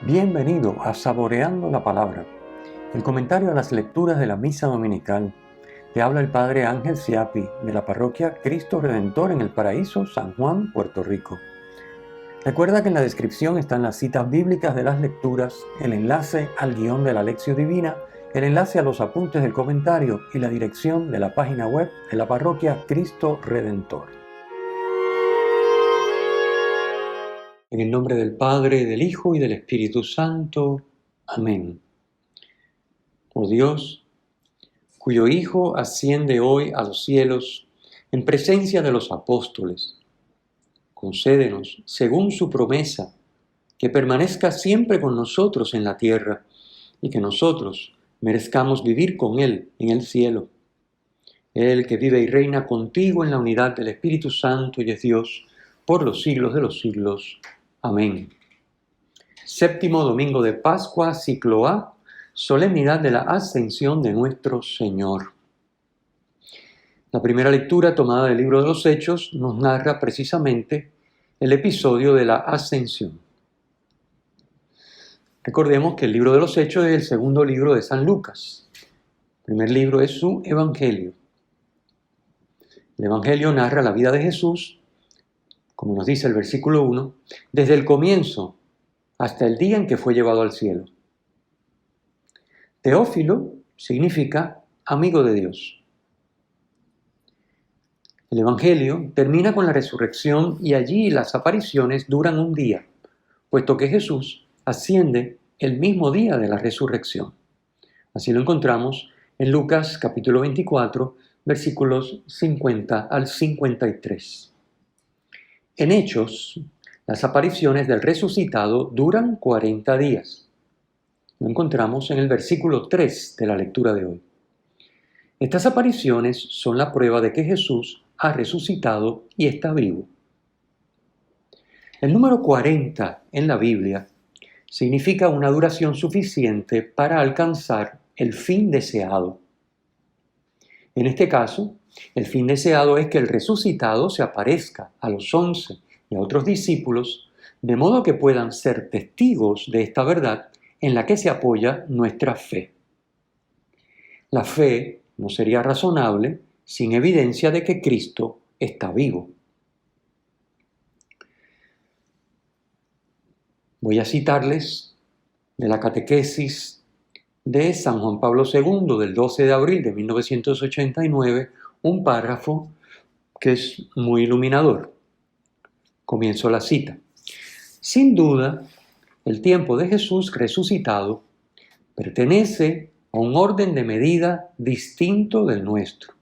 Bienvenido a Saboreando la Palabra, el comentario a las lecturas de la Misa Dominical. Te habla el Padre Ángel Siapi, de la parroquia Cristo Redentor en el Paraíso, San Juan, Puerto Rico. Recuerda que en la descripción están las citas bíblicas de las lecturas, el enlace al guión de la Lección Divina, el enlace a los apuntes del comentario y la dirección de la página web de la parroquia Cristo Redentor. En el nombre del Padre, del Hijo y del Espíritu Santo. Amén. Oh Dios, cuyo Hijo asciende hoy a los cielos en presencia de los apóstoles, concédenos, según su promesa, que permanezca siempre con nosotros en la tierra y que nosotros merezcamos vivir con Él en el cielo. Él que vive y reina contigo en la unidad del Espíritu Santo y es Dios por los siglos de los siglos. Amén. Séptimo domingo de Pascua, ciclo A, solemnidad de la Ascensión de nuestro Señor. La primera lectura tomada del libro de los Hechos nos narra precisamente el episodio de la Ascensión. Recordemos que el libro de los Hechos es el segundo libro de San Lucas. El primer libro es su Evangelio. El Evangelio narra la vida de Jesús, como nos dice el versículo 1, desde el comienzo hasta el día en que fue llevado al cielo. Teófilo significa amigo de Dios. El Evangelio termina con la resurrección y allí las apariciones duran un día, puesto que Jesús asciende el mismo día de la resurrección. Así lo encontramos en Lucas capítulo 24, versículos 50 al 53. En Hechos, las apariciones del resucitado duran 40 días. Lo encontramos en el versículo 3 de la lectura de hoy. Estas apariciones son la prueba de que Jesús ha resucitado y está vivo. El número 40 en la Biblia significa una duración suficiente para alcanzar el fin deseado. En este caso, el fin deseado es que el resucitado se aparezca a los 11 y a otros discípulos, de modo que puedan ser testigos de esta verdad en la que se apoya nuestra fe. La fe no sería razonable sin evidencia de que Cristo está vivo. Voy a citarles de la catequesis de San Juan Pablo II del 12 de abril de 1989, un párrafo que es muy iluminador. Comienzo la cita. Sin duda, el tiempo de Jesús resucitado pertenece a un orden de medida distinto del nuestro.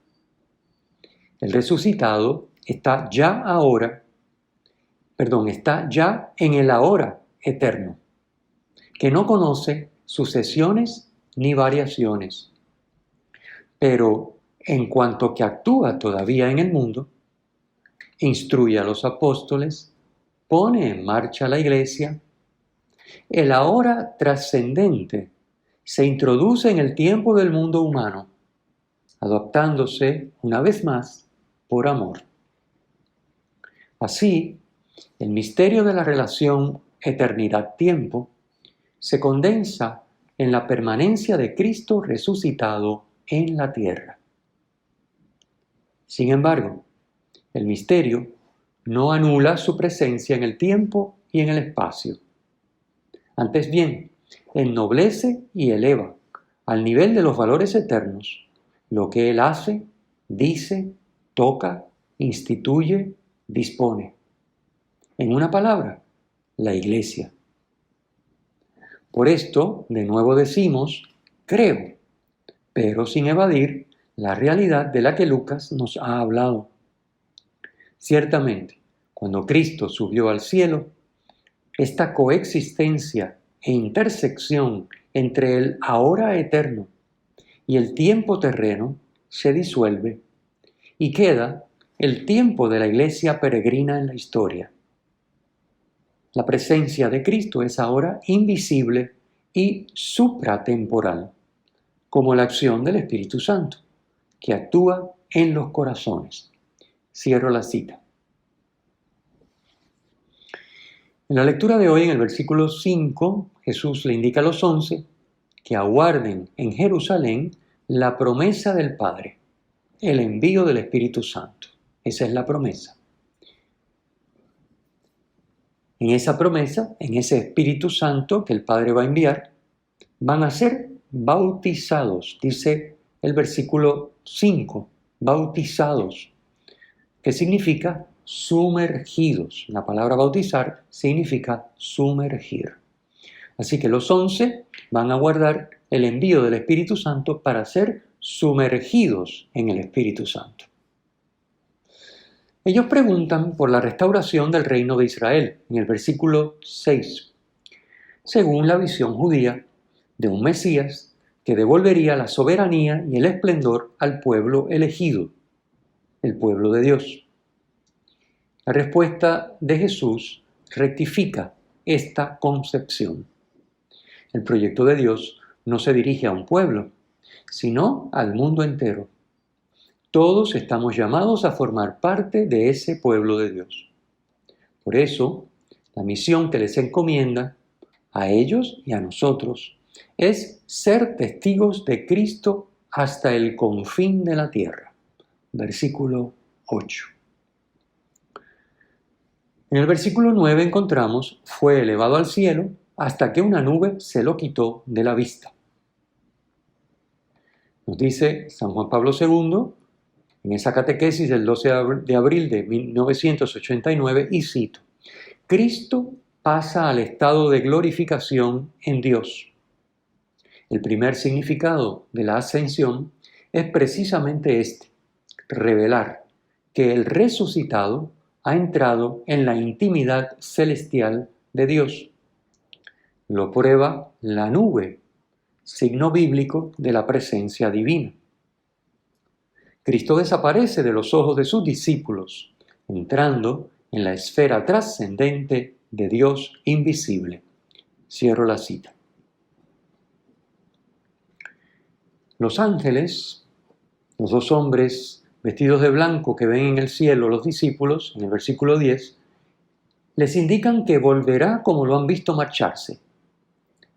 El resucitado está ya en el ahora eterno, que no conoce sucesiones ni variaciones. Pero en cuanto que actúa todavía en el mundo, instruye a los apóstoles, pone en marcha la iglesia, el ahora trascendente se introduce en el tiempo del mundo humano, adoptándose una vez más por amor. Así, el misterio de la relación eternidad-tiempo se condensa en la permanencia de Cristo resucitado en la tierra. Sin embargo, el misterio no anula su presencia en el tiempo y en el espacio. Antes bien, ennoblece y eleva al nivel de los valores eternos lo que Él hace, dice, toca, instituye, dispone. En una palabra, la Iglesia. Por esto, de nuevo decimos, creo, pero sin evadir la realidad de la que Lucas nos ha hablado. Ciertamente, cuando Cristo subió al cielo, esta coexistencia e intersección entre el ahora eterno y el tiempo terreno se disuelve y queda el tiempo de la iglesia peregrina en la historia. La presencia de Cristo es ahora invisible y supratemporal, como la acción del Espíritu Santo, que actúa en los corazones. Cierro la cita. En la lectura de hoy, en el versículo 5, Jesús le indica a los 11 que aguarden en Jerusalén la promesa del Padre, el envío del Espíritu Santo. Esa es la promesa. En esa promesa, en ese Espíritu Santo que el Padre va a enviar, van a ser bautizados, dice el versículo 5, bautizados, que significa sumergidos. La palabra bautizar significa sumergir. Así que los 11 van a guardar el envío del Espíritu Santo para ser sumergidos en el Espíritu Santo. Ellos preguntan por la restauración del reino de Israel, en el versículo 6, según la visión judía de un Mesías que devolvería la soberanía y el esplendor al pueblo elegido, el pueblo de Dios. La respuesta de Jesús rectifica esta concepción. El proyecto de Dios no se dirige a un pueblo, sino al mundo entero. Todos estamos llamados a formar parte de ese pueblo de Dios. Por eso, la misión que les encomienda a ellos y a nosotros es ser testigos de Cristo hasta el confín de la tierra. Versículo 8. En el versículo 9 encontramos, fue elevado al cielo hasta que una nube se lo quitó de la vista. Nos dice San Juan Pablo II, en esa catequesis del 12 de abril de 1989, y cito: Cristo pasa al estado de glorificación en Dios. El primer significado de la ascensión es precisamente este: revelar que el resucitado ha entrado en la intimidad celestial de Dios. Lo prueba la nube, signo bíblico de la presencia divina. Cristo desaparece de los ojos de sus discípulos, entrando en la esfera trascendente de Dios invisible. Cierro la cita. Los ángeles, los dos hombres vestidos de blanco que ven en el cielo los discípulos, en el versículo 10, les indican que volverá como lo han visto marcharse,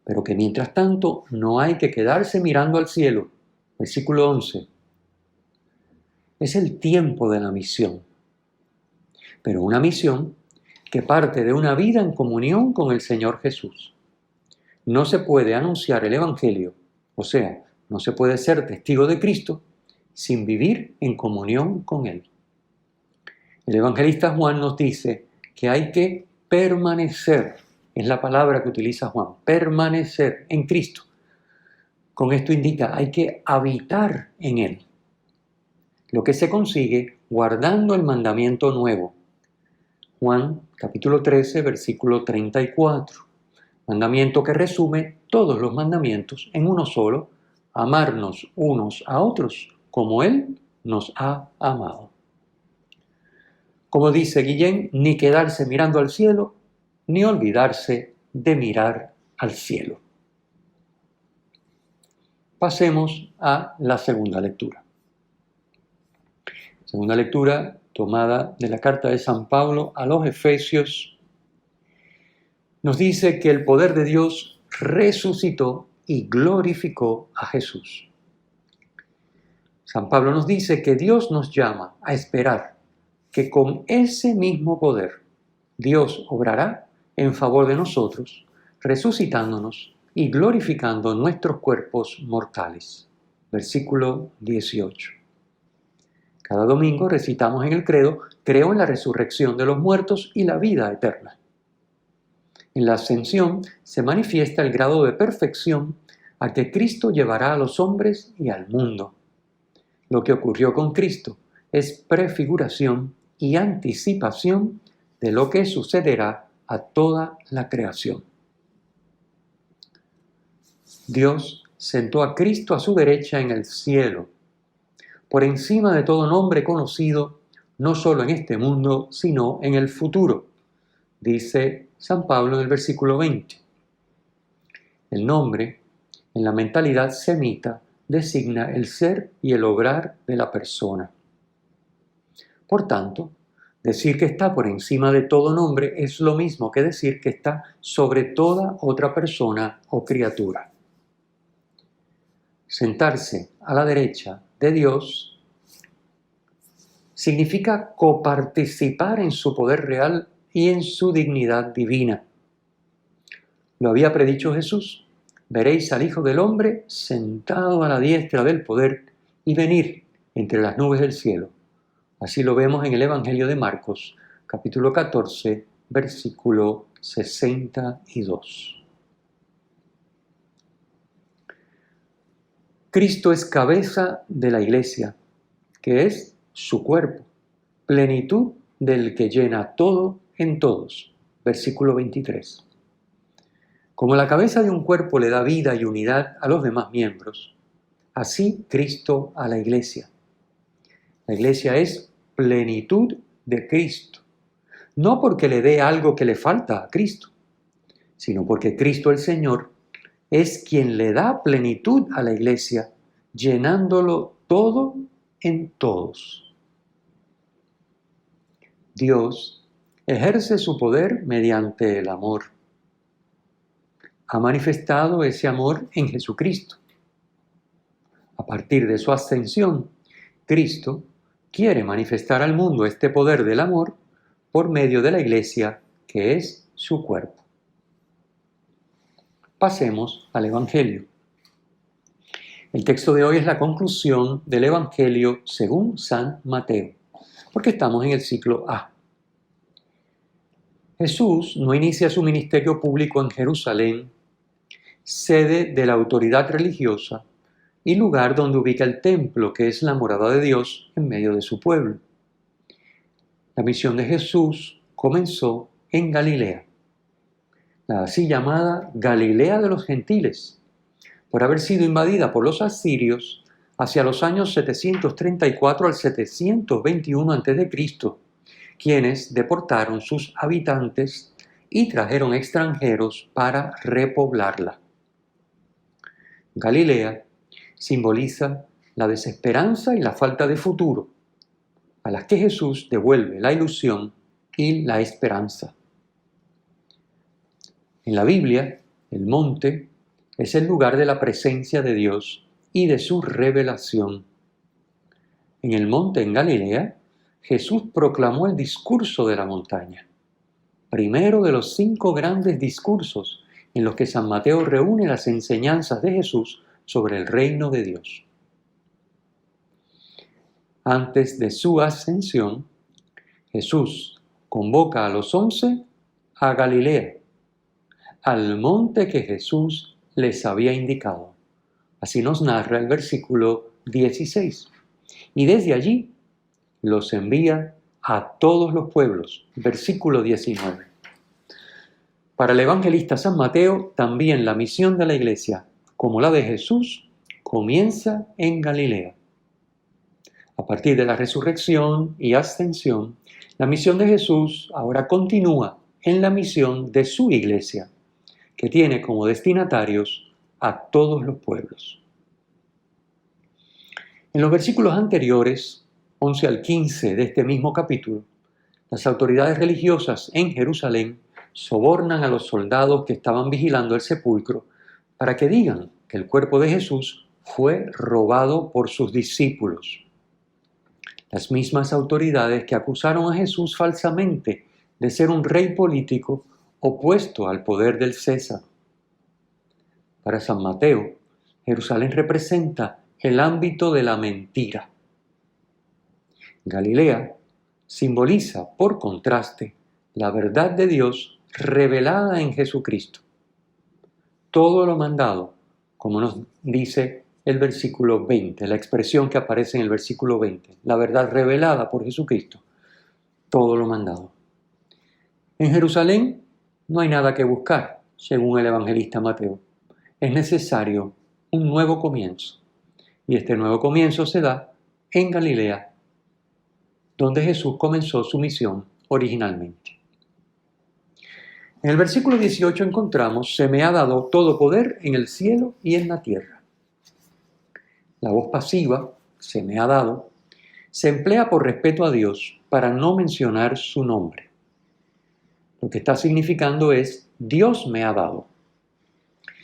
pero que mientras tanto no hay que quedarse mirando al cielo. Versículo 11. Es el tiempo de la misión, pero una misión que parte de una vida en comunión con el Señor Jesús. No se puede anunciar el Evangelio, o sea, no se puede ser testigo de Cristo sin vivir en comunión con Él. El evangelista Juan nos dice que hay que permanecer, es la palabra que utiliza Juan, permanecer en Cristo. Con esto indica, hay que habitar en Él. Lo que se consigue guardando el mandamiento nuevo. Juan capítulo 13, versículo 34. Mandamiento que resume todos los mandamientos en uno solo: amarnos unos a otros como Él nos ha amado. Como dice Guillén, ni quedarse mirando al cielo, ni olvidarse de mirar al cielo. Pasemos a la segunda lectura. Segunda lectura tomada de la carta de San Pablo a los Efesios. Nos dice que el poder de Dios resucitó y glorificó a Jesús. San Pablo nos dice que Dios nos llama a esperar que con ese mismo poder Dios obrará en favor de nosotros, resucitándonos y glorificando nuestros cuerpos mortales. Versículo 18. Cada domingo recitamos en el credo: creo en la resurrección de los muertos y la vida eterna. En la ascensión se manifiesta el grado de perfección a que Cristo llevará a los hombres y al mundo. Lo que ocurrió con Cristo es prefiguración y anticipación de lo que sucederá a toda la creación. Dios sentó a Cristo a su derecha en el cielo, por encima de todo nombre conocido, no solo en este mundo, sino en el futuro, dice San Pablo en el versículo 20. El nombre, en la mentalidad semita, designa el ser y el obrar de la persona. Por tanto, Decir que está por encima de todo nombre es lo mismo que decir que está sobre toda otra persona o criatura. Sentarse a la derecha de Dios significa coparticipar en su poder real y en su dignidad divina. Lo había predicho Jesús: veréis al Hijo del Hombre sentado a la diestra del poder y venir entre las nubes del cielo. Así lo vemos en el Evangelio de Marcos, capítulo 14, versículo 62. Cristo es cabeza de la Iglesia, que es su cuerpo, plenitud del que llena todo en todos. Versículo 23. Como la cabeza de un cuerpo le da vida y unidad a los demás miembros, así Cristo a la Iglesia. La Iglesia es plenitud de Cristo, no porque le dé algo que le falta a Cristo, sino porque Cristo el Señor es quien le da plenitud a la Iglesia, llenándolo todo en todos. Dios ejerce su poder mediante el amor. Ha manifestado ese amor en Jesucristo. A partir de su ascensión, Cristo quiere manifestar al mundo este poder del amor por medio de la Iglesia, que es su cuerpo. Pasemos al Evangelio. El texto de hoy es la conclusión del Evangelio según San Mateo, porque estamos en el ciclo A. Jesús no inicia su ministerio público en Jerusalén, sede de la autoridad religiosa y lugar donde ubica el templo, que es la morada de Dios en medio de su pueblo. La misión de Jesús comenzó en Galilea, la así llamada Galilea de los gentiles, por haber sido invadida por los asirios hacia los años 734 al 721 a.C., quienes deportaron sus habitantes y trajeron extranjeros para repoblarla. Galilea simboliza la desesperanza y la falta de futuro, a las que Jesús devuelve la ilusión y la esperanza. En la Biblia, el monte es el lugar de la presencia de Dios y de su revelación. En el monte en Galilea, Jesús proclamó el discurso de la montaña, primero de los 5 grandes discursos en los que San Mateo reúne las enseñanzas de Jesús sobre el reino de Dios. Antes de su ascensión, Jesús convoca a los 11 a Galilea, al monte que Jesús les había indicado. Así nos narra el versículo 16. Y desde allí los envía a todos los pueblos. Versículo 19. Para el evangelista San Mateo, también la misión de la Iglesia, como la de Jesús, comienza en Galilea. A partir de la resurrección y ascensión, la misión de Jesús ahora continúa en la misión de su Iglesia, que tiene como destinatarios a todos los pueblos. En los versículos anteriores, 11 al 15 de este mismo capítulo, las autoridades religiosas en Jerusalén sobornan a los soldados que estaban vigilando el sepulcro para que digan que el cuerpo de Jesús fue robado por sus discípulos. Las mismas autoridades que acusaron a Jesús falsamente de ser un rey político opuesto al poder del César. Para San Mateo, Jerusalén representa el ámbito de la mentira. Galilea simboliza, por contraste, la verdad de Dios revelada en Jesucristo. Todo lo mandado, como nos dice el versículo 20, la expresión que aparece en el versículo 20, la verdad revelada por Jesucristo, todo lo mandado. En Jerusalén no hay nada que buscar, según el evangelista Mateo. Es necesario un nuevo comienzo. Y este nuevo comienzo se da en Galilea, donde Jesús comenzó su misión originalmente. En el versículo 18 encontramos: se me ha dado todo poder en el cielo y en la tierra. La voz pasiva, se me ha dado, se emplea por respeto a Dios para no mencionar su nombre. Lo que está significando es Dios me ha dado.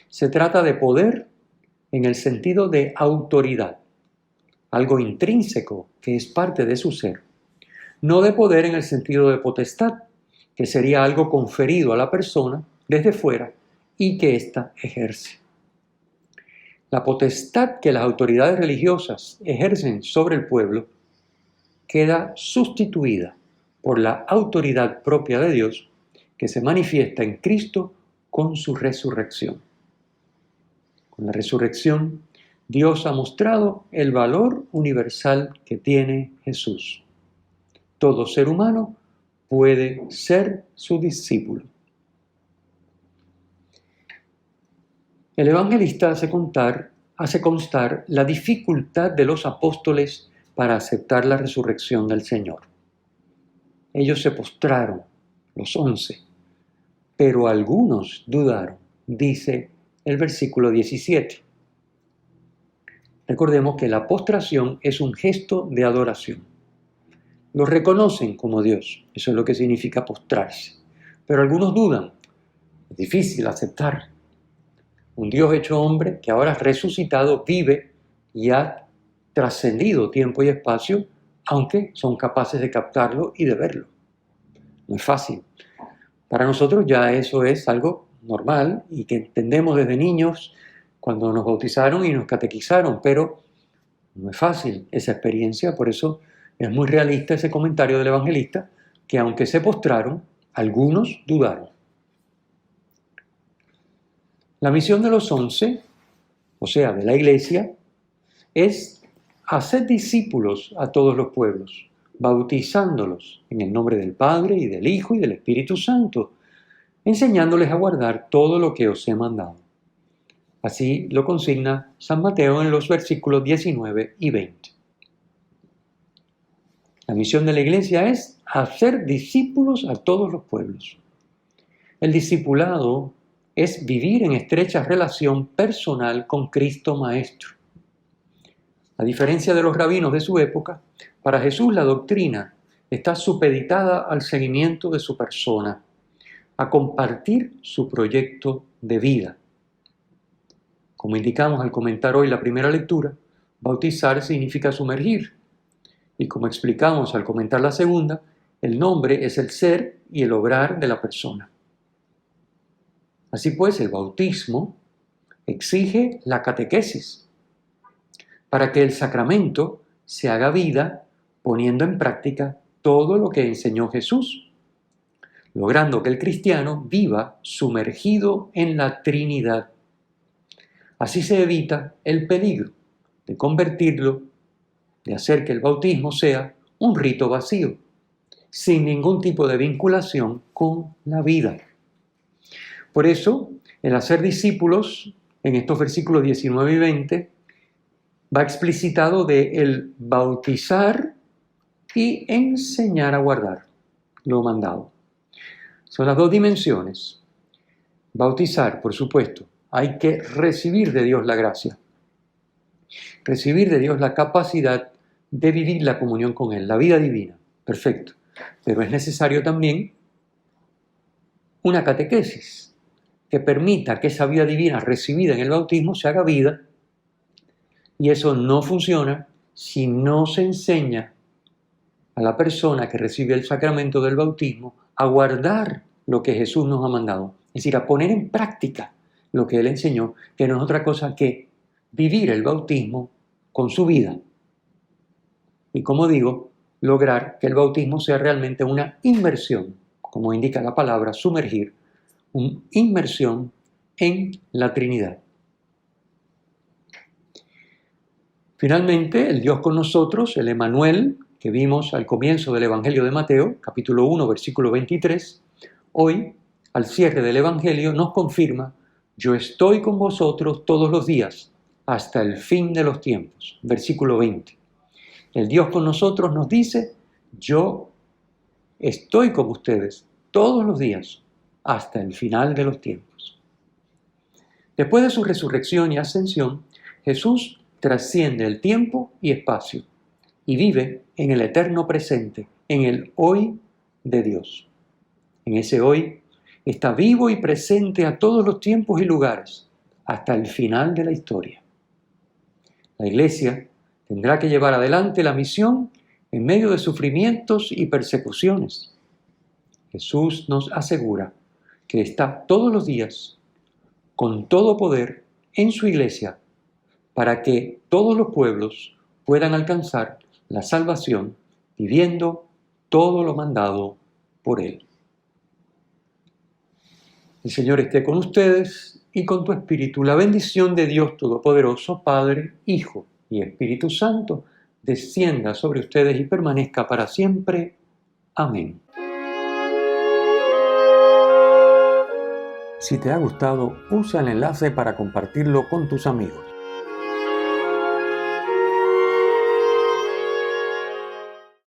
Se trata de poder en el sentido de autoridad, algo intrínseco que es parte de su ser. No de poder en el sentido de potestad, que sería algo conferido a la persona desde fuera y que ésta ejerce. La potestad que las autoridades religiosas ejercen sobre el pueblo queda sustituida por la autoridad propia de Dios que se manifiesta en Cristo con su resurrección. Con la resurrección, Dios ha mostrado el valor universal que tiene Jesús. Todo ser humano puede ser su discípulo. El evangelista hace constar la dificultad de los apóstoles para aceptar la resurrección del Señor. Ellos se postraron, los 11, pero algunos dudaron, dice el versículo 17. Recordemos que la postración es un gesto de adoración. Lo reconocen como Dios, eso es lo que significa postrarse. Pero algunos dudan, es difícil aceptar. Un Dios hecho hombre que ahora resucitado vive y ha trascendido tiempo y espacio, aunque son capaces de captarlo y de verlo. No es fácil. Para nosotros ya eso es algo normal y que entendemos desde niños cuando nos bautizaron y nos catequizaron, pero no es fácil esa experiencia, por eso es muy realista ese comentario del evangelista, que aunque se postraron, algunos dudaron. La misión de los 11, o sea, de la Iglesia, es hacer discípulos a todos los pueblos, bautizándolos en el nombre del Padre y del Hijo y del Espíritu Santo, enseñándoles a guardar todo lo que os he mandado. Así lo consigna San Mateo en los versículos 19 y 20. La misión de la Iglesia es hacer discípulos a todos los pueblos. El discipulado es vivir en estrecha relación personal con Cristo Maestro. A diferencia de los rabinos de su época, para Jesús la doctrina está supeditada al seguimiento de su persona, a compartir su proyecto de vida. Como indicamos al comentar hoy la primera lectura, bautizar significa sumergir. Y como explicamos al comentar la segunda, el nombre es el ser y el obrar de la persona. Así pues, el bautismo exige la catequesis para que el sacramento se haga vida poniendo en práctica todo lo que enseñó Jesús, logrando que el cristiano viva sumergido en la Trinidad. Así se evita el peligro de convertirlo, de hacer que el bautismo sea un rito vacío, sin ningún tipo de vinculación con la vida. Por eso, el hacer discípulos, en estos versículos 19 y 20, va explicitado de el bautizar y enseñar a guardar lo mandado. Son las dos dimensiones. Bautizar, por supuesto, hay que recibir de Dios la gracia. Recibir de Dios la capacidad de vivir la comunión con Él, la vida divina. Perfecto. Pero es necesario también una catequesis que permita que esa vida divina recibida en el bautismo se haga vida. Y eso no funciona si no se enseña a la persona que recibe el sacramento del bautismo a guardar lo que Jesús nos ha mandado. Es decir, a poner en práctica lo que Él enseñó, que no es otra cosa que vivir el bautismo con su vida. Y como digo, lograr que el bautismo sea realmente una inmersión, como indica la palabra sumergir, una inmersión en la Trinidad. Finalmente, el Dios con nosotros, el Emmanuel, que vimos al comienzo del Evangelio de Mateo, capítulo 1, versículo 23, hoy, al cierre del Evangelio, nos confirma: yo estoy con vosotros todos los días, hasta el fin de los tiempos. Versículo 20. El Dios con nosotros nos dice: yo estoy con ustedes todos los días, hasta el final de los tiempos. Después de su resurrección y ascensión, Jesús trasciende el tiempo y espacio y vive en el eterno presente, en el hoy de Dios. En ese hoy está vivo y presente a todos los tiempos y lugares, hasta el final de la historia. La Iglesia tendrá que llevar adelante la misión en medio de sufrimientos y persecuciones. Jesús nos asegura que está todos los días, con todo poder, en su Iglesia, para que todos los pueblos puedan alcanzar la salvación viviendo todo lo mandado por Él. El Señor esté con ustedes y con tu espíritu. La bendición de Dios Todopoderoso, Padre, Hijo y Espíritu Santo, descienda sobre ustedes y permanezca para siempre. Amén. Si te ha gustado, usa el enlace para compartirlo con tus amigos.